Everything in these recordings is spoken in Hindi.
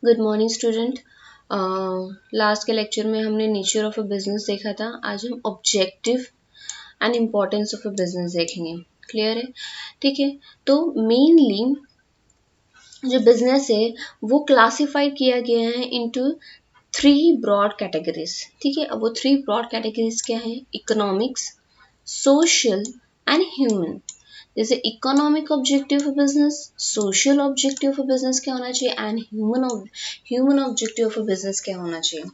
Good morning student. लास्ट के लेक्चर में हमने नेचर ऑफ अ बिजनेस देखा था। आज हम objective and importance of a business देखेंगे। क्लियर है? ठीक है। तो मेनली जो बिजनेस है वो क्लासिफाई किया गया है इनटू 3 ब्रॉड कैटेगरीज। ठीक है। अब वो 3 ब्रॉड कैटेगरीज क्या है? Economics, social and human. जैसे economic objective of business, social objective of business क्या होना चाहिए and human objective of business क्या होना चाहिए।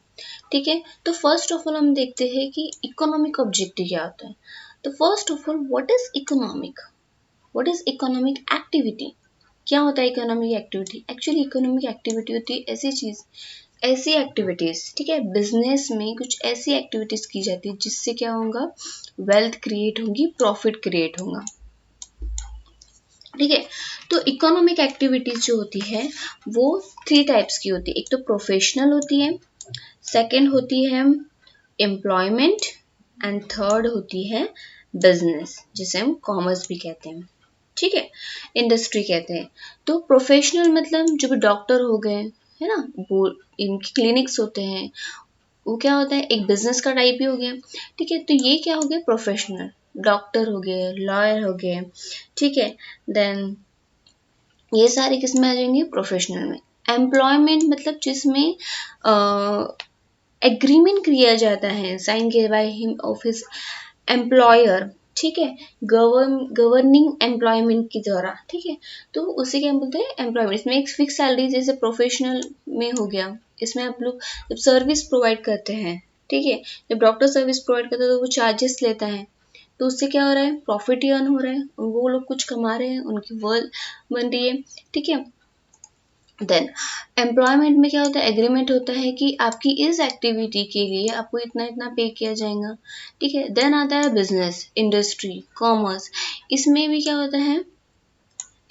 ठीक है। तो फर्स्ट ऑफ ऑल हम देखते हैं कि इकोनॉमिक ऑब्जेक्टिव क्या होता है। तो first of all what is economic? What is economic activity? क्या होता है economic activity? Actually economic activity होती है ऐसी चीज, ऐसी एक्टिविटीज, ठीक है, बिजनेस में कुछ ऐसी एक्टिविटीज की जाती है जिससे क्या होगा? वेल्थ क्रिएट होगी, प्रॉफिट क्रिएट होगा। ठीक है। तो इकोनॉमिक एक्टिविटीज जो होती है वो 3 टाइप्स की होती है। एक तो प्रोफेशनल होती है, सेकंड होती है एम्प्लॉयमेंट एंड थर्ड होती है बिजनेस, जिसे हम कॉमर्स भी कहते हैं। ठीक है, इंडस्ट्री कहते हैं। तो प्रोफेशनल मतलब जो भी डॉक्टर हो गए, है ना, वो इनके क्लिनिक्स होते हैं, वो क्या होता है? एक बिजनेस का टाइप ही हो गया। ठीक है। तो ये क्या हो गया? प्रोफेशनल। डॉक्टर हो गए, लॉयर हो गए, ठीक है। देन ये सारे किस में आ जाएंगे? प्रोफेशनल में। एम्प्लॉयमेंट मतलब जिसमें एग्रीमेंट किया जाता है, साइन किया by him of his employer. ठीक है, गवर्निंग एम्प्लॉयमेंट के द्वारा। ठीक है। तो उसे क्या बोलते हैं? एम्प्लॉयमेंट। इसमें एक फिक्स सैलरी जैसे प्रोफेशनल में हो गया। इसमें आप लोग जब सर्विस प्रोवाइड करते हैं, ठीक है, जब डॉक्टर सर्विस प्रोवाइड करता है तो वो चार्जेस लेता है, तो उससे क्या हो रहा है? प्रॉफिट ही अर्न हो रहा है, वो लोग कुछ कमा रहे हैं, उनकी वर्क बन रही है। ठीक है। देन एम्प्लॉयमेंट में क्या होता है? एग्रीमेंट होता है कि आपकी इस एक्टिविटी के लिए आपको इतना इतना पे किया जाएगा। ठीक है। देन आता है बिजनेस, इंडस्ट्री, कॉमर्स। इसमें भी क्या होता है?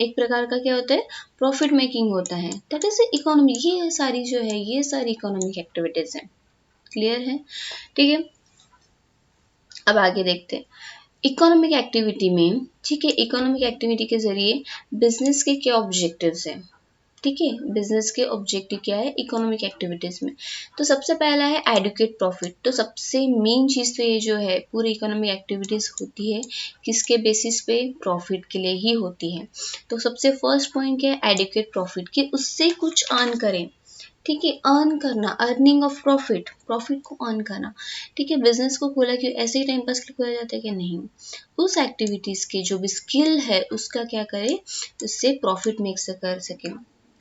एक प्रकार का क्या होता है? प्रॉफिट मेकिंग होता है। That is economy. ये सारी जो है, ये सारी इकोनॉमिक एक्टिविटीज हैं। क्लियर है? ठीक है। अब आगे देखते हैं इकोनॉमिक एक्टिविटी में। ठीक है, इकोनॉमिक एक्टिविटी के जरिए बिजनेस के क्या ऑब्जेक्टिव्स हैं? ठीक है, बिजनेस के ऑब्जेक्टिव क्या है इकोनॉमिक एक्टिविटीज में? तो सबसे पहला है एडुकेट प्रॉफिट। तो सबसे मेन चीज तो ये जो है पूरी इकोनॉमिक एक्टिविटीज होती है किसके बेसिस पे? प्रॉफिट के लिए ही होती है। तो सबसे फर्स्ट पॉइंट क्या है? एडुकेट प्रॉफिट, कि उससे कुछ अर्न करें। ठीक है, अर्न करना, अर्निंग ऑफ प्रॉफिट, प्रॉफिट को अर्न करना। ठीक है। बिजनेस को खोला क्यों? ऐसे ही टाइम पास के लिए खोला जाता है कि नहीं? उस एक्टिविटीज के जो भी स्किल है उसका क्या करे? उससे प्रॉफिट मेक कर सके।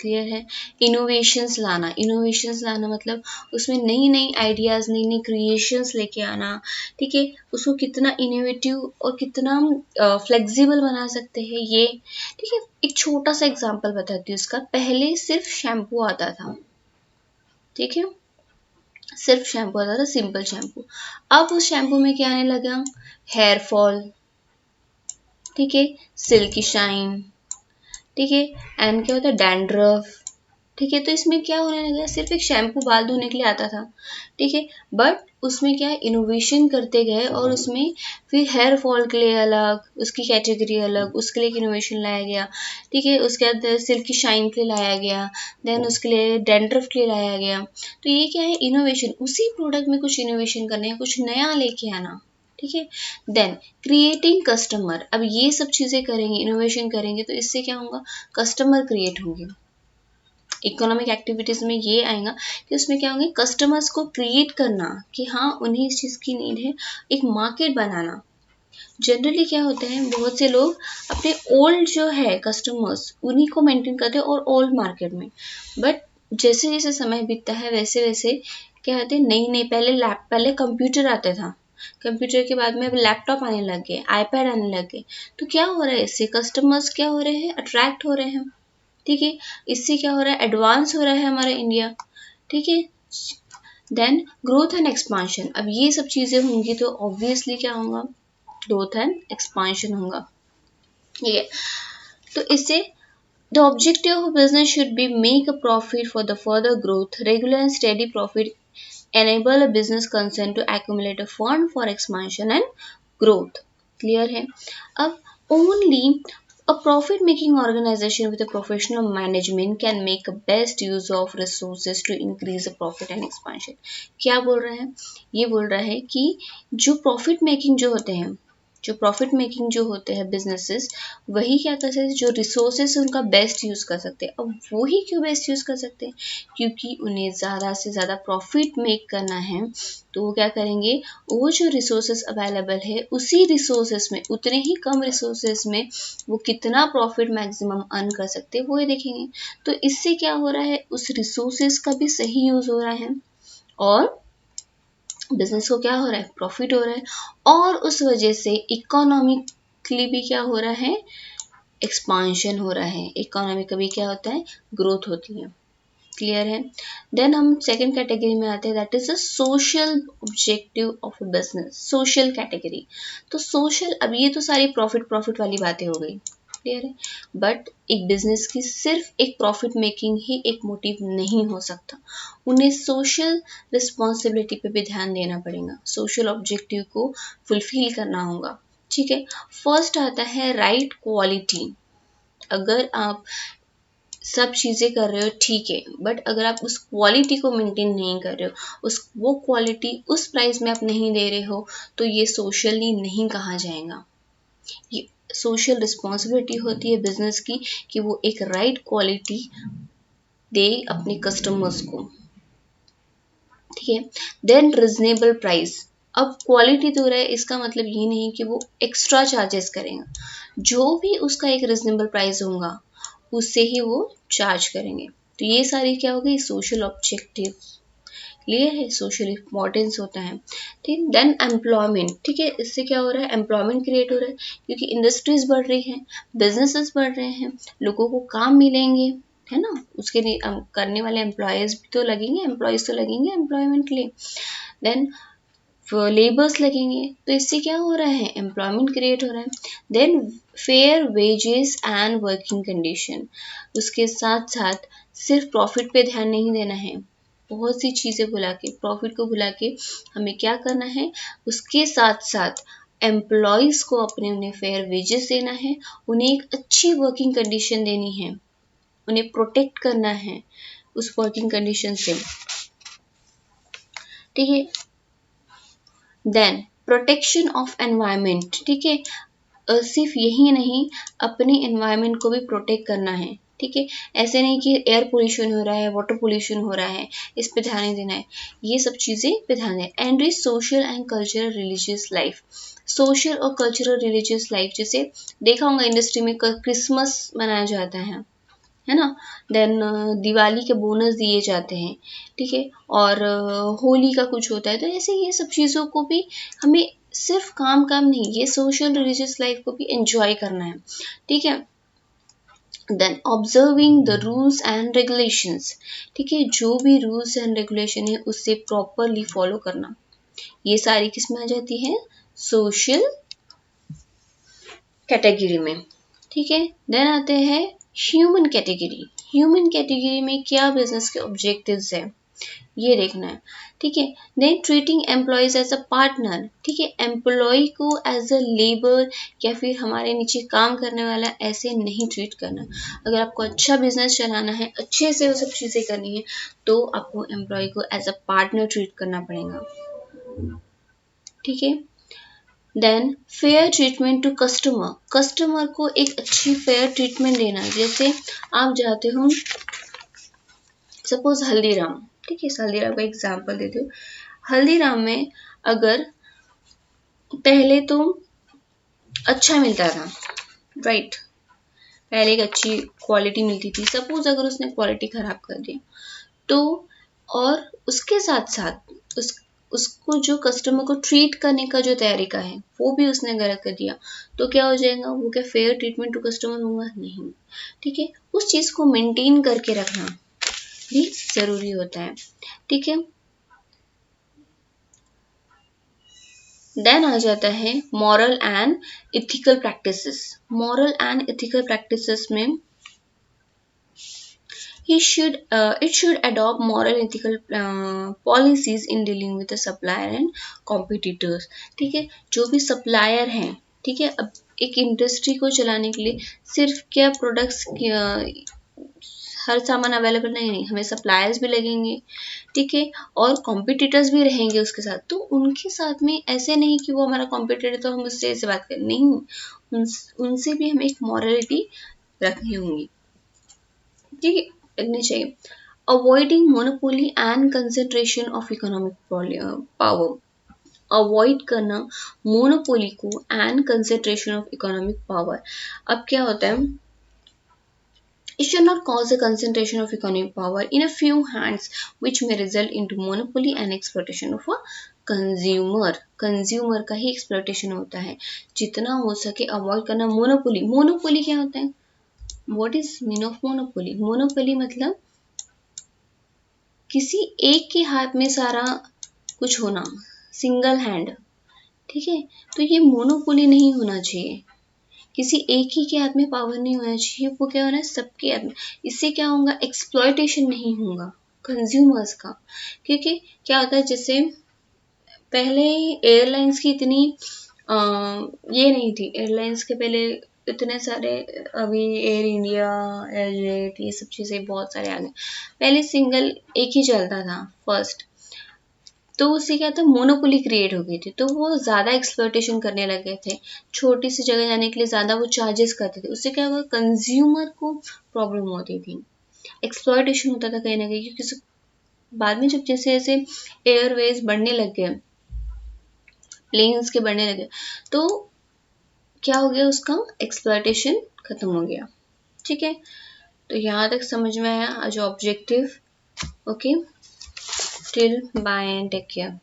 क्लियर है? इनोवेशंस लाना, इनोवेशंस लाना मतलब उसमें नई नई आइडियाज, नई नई क्रिएशंस लेके आना। ठीक है, उसको कितना इनोवेटिव और कितना फ्लेक्सिबल बना सकते हैं ये। ठीक है। एक छोटा सा एग्जांपल बताती हूँ इसका। पहले सिर्फ शैम्पू आता था, ठीक है, सिर्फ शैम्पू आता था, सिंपल शैम्पू। अब उस शैम्पू में क्या आने लगा? हेयर फॉल, ठीक है, सिल्की शाइन, ठीक है, एंड क्या होता है? डैंड्रफ। ठीक है। तो इसमें क्या होने लगा? सिर्फ एक शैम्पू बाल धोने के लिए आता था, ठीक है, बट उसमें क्या है? इनोवेशन करते गए और उसमें फिर हेयर फॉल के लिए अलग, उसकी कैटेगरी अलग, उसके लिए इनोवेशन लाया गया। ठीक है। उसके बाद सिल्की शाइन के लिए लाया गया, देन उसके लिए डैंड्रफ के लिए लाया गया। तो ये क्या है? इनोवेशन। उसी प्रोडक्ट में कुछ इनोवेशन करने है, कुछ नया लेके आना। ठीक है। Then creating customer. अब ये सब चीजें करेंगे, इनोवेशन करेंगे, तो इससे क्या होगा? कस्टमर क्रिएट होंगे। इकोनॉमिक एक्टिविटीज में ये आएगा कि उसमें क्या होंगे? कस्टमर्स को क्रिएट करना कि हाँ उन्हें इस चीज की नीड है, एक मार्केट बनाना। जनरली क्या होता है? बहुत से लोग अपने ओल्ड जो है कस्टमर्स उन्हीं को मेंटेन करते हैं और ओल्ड मार्केट में। बट जैसे जैसे समय बीतता है वैसे वैसे क्या होते हैं? नई नई, पहले कंप्यूटर आता था, कंप्यूटर के बाद में अब लैपटॉप आने लग गए, आईपैड आने लग गए। तो क्या हो रहा है? इससे कस्टमर्स क्या हो रहे हैं? अट्रैक्ट हो रहे हैं। ठीक है। इससे क्या हो रहा है? एडवांस हो रहा है हमारा इंडिया। ठीक है। Then growth and expansion. अब ये सब चीजें होंगी तो ऑब्वियसली क्या होगा? ग्रोथ एंड एक्सपांशन होगा। ठीक है। तो इससे the objective of business should be make a profit for the further growth, regular and steady profit enable a business concern to accumulate a fund for expansion and growth. Clear है? अब only A profit-making organization with a professional management can make a best use of resources to increase the profit and expansion. क्या बोल रहा है? ये बोल रहा है कि जो प्रॉफिट मेकिंग जो होते हैं बिजनेसेस, वही क्या कर सकते हैं, जो रिसोर्सेस उनका बेस्ट यूज कर सकते हैं. अब वही क्यों बेस्ट यूज कर सकते हैं? क्योंकि उन्हें ज़्यादा से ज़्यादा प्रॉफिट मेक करना है. तो वो क्या करेंगे, वो जो रिसोर्सेस अवेलेबल है उसी रिसोर्सेस में, उतने ही कम रिसोर्सेस में वो कितना प्रॉफिट मैक्सिमम अर्न कर सकते हैं वो ही देखेंगे. तो इससे क्या हो रहा है, उस रिसोर्सेस का भी सही यूज हो रहा है और बिजनेस को क्या हो रहा है, प्रॉफिट हो रहा है. और उस वजह से इकोनॉमिकली भी क्या हो रहा है, एक्सपांशन हो रहा है. इकोनॉमी का भी क्या होता है, ग्रोथ होती है. क्लियर है. देन हम सेकेंड कैटेगरी में आते हैं, that is the social objective of a business. Social category. तो सोशल, अब ये तो सारी प्रॉफिट वाली बातें हो गई. क्लियर है. बट एक बिजनेस की सिर्फ एक प्रॉफिट मेकिंग ही एक मोटिव नहीं हो सकता. उन्हें सोशल रिस्पॉन्सिबिलिटी पे भी ध्यान देना पड़ेगा. सोशल ऑब्जेक्टिव को फुलफिल करना होगा. ठीक है. फर्स्ट आता है राइट क्वालिटी. अगर आप सब चीज़ें कर रहे हो ठीक है, बट अगर आप उस क्वालिटी को मेंटेन नहीं कर रहे हो, वो क्वालिटी उस प्राइस में आप नहीं दे रहे हो, तो ये सोशली नहीं कहा जाएगा. ये सोशल रिस्पॉन्सिबिलिटी होती है बिजनेस की कि वो एक राइट क्वालिटी दे अपने कस्टमर्स को. ठीक है. Then reasonable price. अब क्वालिटी दे रहा है, इसका मतलब ये नहीं कि वो एक्स्ट्रा चार्जेस करेगा. जो भी उसका एक रिजनेबल प्राइस होगा उससे ही वो चार्ज करेंगे. तो ये सारी क्या हो गई, सोशल ऑब्जेक्टिव. क्लियर है. सोशल इम्पोर्टेंस होता है. ठीक. Then employment. ठीक है. इससे क्या हो रहा है, एम्प्लॉयमेंट क्रिएट हो रहा है, क्योंकि इंडस्ट्रीज बढ़ रही है, बिजनेसेस बढ़ रहे हैं, लोगों को काम मिलेंगे, है ना. उसके लिए करने वाले एम्प्लॉयज भी तो लगेंगे, एम्प्लॉयमेंट के लिए. देन लेबर्स लगेंगे. तो इससे क्या हो रहा है, एम्प्लॉयमेंट क्रिएट हो रहा है. Then fair wages and working condition. उसके साथ साथ सिर्फ प्रॉफिट पे ध्यान नहीं देना है, बहुत सी चीज़ें भुला के, प्रॉफिट को भुला के हमें क्या करना है, उसके साथ साथ एम्प्लॉयज़ को उन्हें फेयर वेजेस देना है, उन्हें एक अच्छी वर्किंग कंडीशन देनी है, उन्हें प्रोटेक्ट करना है उस वर्किंग कंडीशन से. ठीक है. Then protection of environment. ठीक है. सिर्फ यही नहीं, अपने एनवायरनमेंट को भी प्रोटेक्ट करना है. ठीक है. ऐसे नहीं कि एयर पोल्यूशन हो रहा है, वाटर पोल्यूशन हो रहा है, इस पे ध्यान नहीं देना है, ये सब चीज़ें पे ध्यान दें. And social and cultural religious life. Social और कल्चरल रिलीजियस लाइफ, जैसे देखा होगा इंडस्ट्री में क्रिसमस मनाया जाता है ना. देन दिवाली के बोनस दिए जाते हैं. ठीक है. और होली का कुछ होता है. तो ऐसे ये सब चीज़ों को भी हमें सिर्फ काम नहीं, ये सोशल रिलीजियस लाइफ को भी एंजॉय करना है. ठीक है. Then observing the rules and regulations. ठीक है. जो भी रूल्स एंड रेगुलेशन है उससे प्रॉपरली फॉलो करना, ये सारी किस में आ जाती है, सोशल कैटेगरी में. ठीक है. देन आते हैं ह्यूमन कैटेगरी. ह्यूमन कैटेगरी में क्या बिजनेस के ऑब्जेक्टिव्स है ये देखना है. ठीक है. Then treating employees as a partner. ठीक है. एम्प्लॉय को एज अ लेबर या फिर हमारे नीचे काम करने वाला ऐसे नहीं ट्रीट करना. अगर आपको अच्छा बिजनेस चलाना है, अच्छे से वो सब चीज़ें करनी है, तो आपको एम्प्लॉय को एज अ पार्टनर ट्रीट करना पड़ेगा. ठीक है. Then fair treatment to customer. Customer को एक अच्छी फेयर ट्रीटमेंट देना. जैसे आप जाते हो, सपोज हल्दीराम. ठीक है. हल्दीराम का एग्जांपल देते हो. हल्दीराम में अगर पहले तो अच्छा मिलता था, राइट, पहले एक अच्छी क्वालिटी मिलती थी. सपोज अगर उसने क्वालिटी खराब कर दिया तो, और उसके साथ साथ उसको जो कस्टमर को ट्रीट करने का जो तरीका है वो भी उसने गलत कर दिया, तो क्या हो जाएगा, वो क्या फेयर ट्रीटमेंट टू कस्टमर होगा, नहीं. ठीक है. उस चीज़ को मेंटेन करके रखना भी ज़रूरी होता है. ठीक है. देन आ जाता है moral and ethical practices. Moral and ethical practices में it should adopt moral ethical policies in dealing with the supplier and competitors. ठीक है. जो भी सप्लायर हैं, ठीक है, अब एक इंडस्ट्री को चलाने के लिए सिर्फ क्या प्रोडक्ट्स, हर सामान अवेलेबल नहीं, हमें सप्लायर्स भी लगेंगे, ठीक है, और कॉम्पिटिटर्स भी रहेंगे उसके साथ। तो उनके साथ में ऐसे नहीं कि वो हमारा कॉम्पिटिटर तो हम उससे ऐसे बात करें, नहीं, उनसे भी हमें एक मॉरलिटी रखनी होगी, ठीक है, रखनी चाहिए। Avoiding monopoly and concentration of economic power, avoid करना मोनोपोली को and concentration of economic power. अब क्या होता है, it should not cause a concentration of economic power in a few hands which may result into monopoly and exploitation of a consumer। Consumer का ही एक्सप्लोइटेशन होता है, जितना हो सके अवॉइड करना मोनोपोली। मोनोपोली क्या होता है, what is mean of monopoly? Monopoly मतलब किसी एक के हाथ में सारा कुछ होना, सिंगल हैंड, ठीक है। तो ये मोनोपोली नहीं होना चाहिए, किसी एक ही के हाथ में पावर नहीं होना चाहिए, वो क्या होना है, सबके हाथ में। इससे क्या होगा, एक्सप्लॉयटेशन नहीं होगा कंज्यूमर्स का। क्योंकि क्या होता है, जैसे पहले एयरलाइंस की इतनी ये नहीं थी, एयरलाइंस के पहले इतने सारे, अभी एयर इंडिया, एयरजेट, ये सब चीज़ें बहुत सारे आ गए। पहले सिंगल एक ही चलता था फर्स्ट, तो उससे क्या था, मोनोपोली क्रिएट हो गई थी, तो वो ज़्यादा एक्सप्लॉयटेशन करने लगे थे, छोटी सी जगह जाने के लिए ज़्यादा वो चार्जेस करते थे। उससे क्या हुआ, कंज्यूमर को प्रॉब्लम होती थी, एक्सप्लॉयटेशन होता था कहीं ना कहीं। क्योंकि बाद में जब जैसे जैसे एयरवेज बढ़ने लग गए, प्लेन्स के बढ़ने लगे, तो क्या हो गया, उसका एक्सप्लॉयटेशन खत्म हो गया, ठीक है। तो यहाँ तक समझ में आया आज objective. Okay, till bye and take care.